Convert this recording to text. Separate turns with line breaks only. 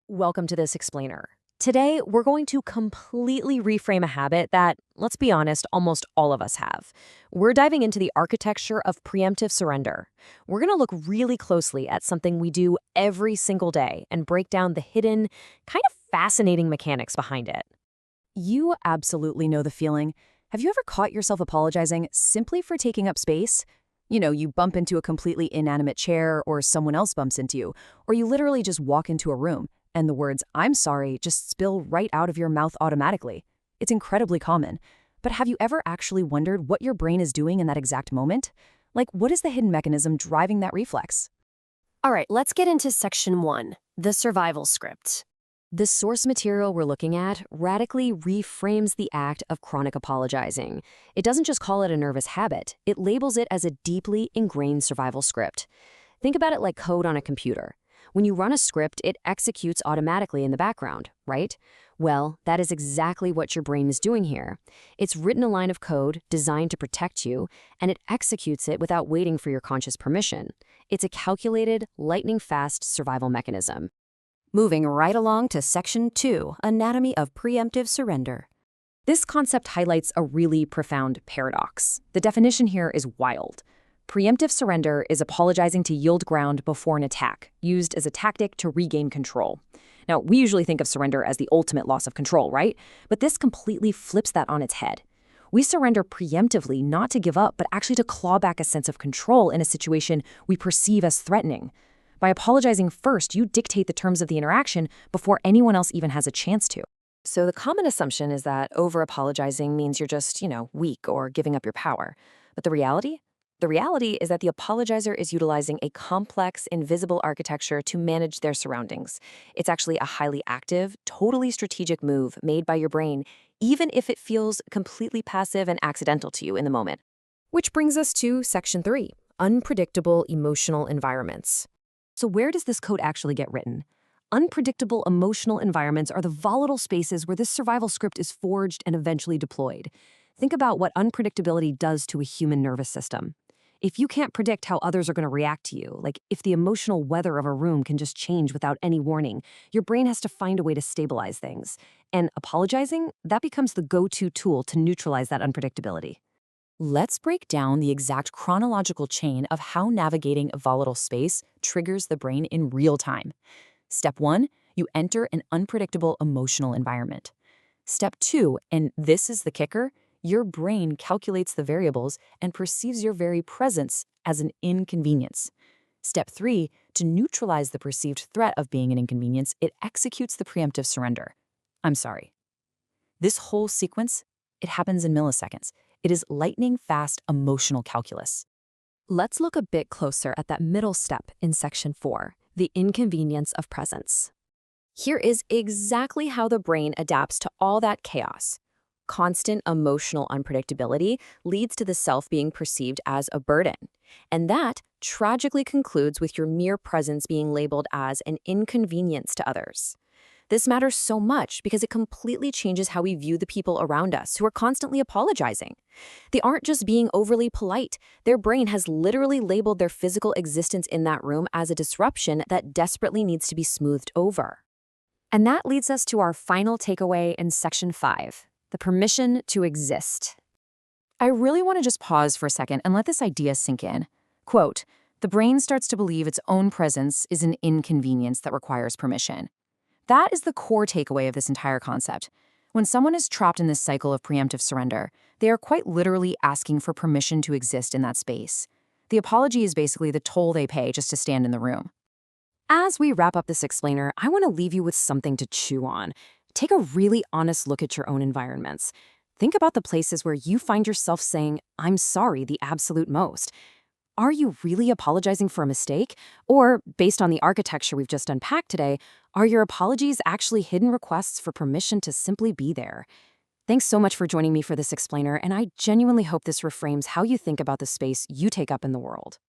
Welcome to this explainer. Today, we're going to completely reframe a habit that, let's be honest, almost all of us have. We're diving into the architecture of preemptive surrender. We're going to look really closely at something we do every single day and break down the hidden, kind of fascinating mechanics behind it.
You absolutely know the feeling. Have you ever caught yourself apologizing simply for taking up space? You bump into a completely inanimate chair, or someone else bumps into you, or you literally just walk into a room, and the words, "I'm sorry," just spill right out of your mouth automatically. It's incredibly common. But have you ever actually wondered what your brain is doing in that exact moment? Like, what is the hidden mechanism driving that reflex?
All right, let's get into section 1, the survival script.
The source material we're looking at radically reframes the act of chronic apologizing. It doesn't just call it a nervous habit, it labels it as a deeply ingrained survival script. Think about it like code on a computer. When you run a script, it executes automatically in the background, right? Well, that is exactly what your brain is doing here. It's written a line of code designed to protect you, and it executes it without waiting for your conscious permission. It's a calculated, lightning-fast survival mechanism.
Moving right along to section 2, anatomy of preemptive surrender.
This concept highlights a really profound paradox. The definition here is wild. Preemptive surrender is apologizing to yield ground before an attack, used as a tactic to regain control. Now, we usually think of surrender as the ultimate loss of control, right? But this completely flips that on its head. We surrender preemptively not to give up, but actually to claw back a sense of control in a situation we perceive as threatening. By apologizing first, you dictate the terms of the interaction before anyone else even has a chance to. So the common assumption is that over-apologizing means you're just, weak or giving up your power. But the reality? The reality is that the apologizer is utilizing a complex, invisible architecture to manage their surroundings. It's actually a highly active, totally strategic move made by your brain, even if it feels completely passive and accidental to you in the moment. Which brings us to section 3, unpredictable emotional environments. So where does this code actually get written? Unpredictable emotional environments are the volatile spaces where this survival script is forged and eventually deployed. Think about what unpredictability does to a human nervous system. If you can't predict how others are going to react to you, like if the emotional weather of a room can just change without any warning, your brain has to find a way to stabilize things. And apologizing, that becomes the go-to tool to neutralize that unpredictability.
Let's break down the exact chronological chain of how navigating a volatile space triggers the brain in real time. Step 1, you enter an unpredictable emotional environment. Step 2, and this is the kicker, your brain calculates the variables and perceives your very presence as an inconvenience. Step 3, to neutralize the perceived threat of being an inconvenience, it executes the preemptive surrender. I'm sorry. This whole sequence, it happens in milliseconds. It is lightning-fast emotional calculus.
Let's look a bit closer at that middle step in section 4, the inconvenience of presence. Here is exactly how the brain adapts to all that chaos. Constant emotional unpredictability leads to the self being perceived as a burden. And that tragically concludes with your mere presence being labeled as an inconvenience to others. This matters so much because it completely changes how we view the people around us who are constantly apologizing. They aren't just being overly polite. Their brain has literally labeled their physical existence in that room as a disruption that desperately needs to be smoothed over. And that leads us to our final takeaway in section 5, the permission to exist.
I really want to just pause for a second and let this idea sink in. Quote, the brain starts to believe its own presence is an inconvenience that requires permission. That is the core takeaway of this entire concept. When someone is trapped in this cycle of preemptive surrender, they are quite literally asking for permission to exist in that space. The apology is basically the toll they pay just to stand in the room.
As we wrap up this explainer, I want to leave you with something to chew on. Take a really honest look at your own environments. Think about the places where you find yourself saying, "I'm sorry," the absolute most. Are you really apologizing for a mistake? Or, based on the architecture we've just unpacked today, are your apologies actually hidden requests for permission to simply be there? Thanks so much for joining me for this explainer, and I genuinely hope this reframes how you think about the space you take up in the world.